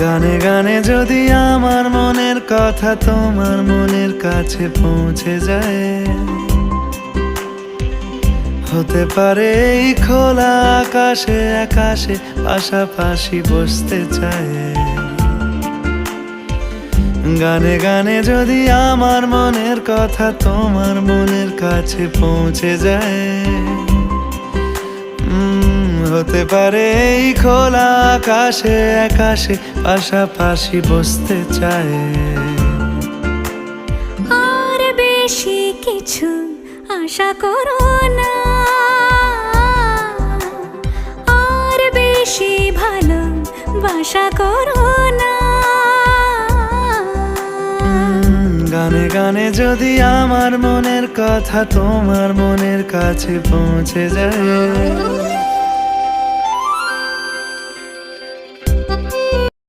গানে গানে যদি আমার মনের কথা তোমার মনের কাছে পৌঁছে যায়, হতে পারে এই খোলা আকাশে আকাশে পাশাপাশি বসতে চায়। গানে গানে যদি আমার মনের কথা তোমার মনের কাছে পৌঁছে যায়, হতে পারে এই খোলা আকাশে আকাশে পাশাপাশি বসতে চায়। আর বেশি কিছু আশা করো না, আর বেশি ভালোবাসা করো না। গানে গানে যদি আমার মনের কথা তোমার মনের কাছে পৌঁছে যায়,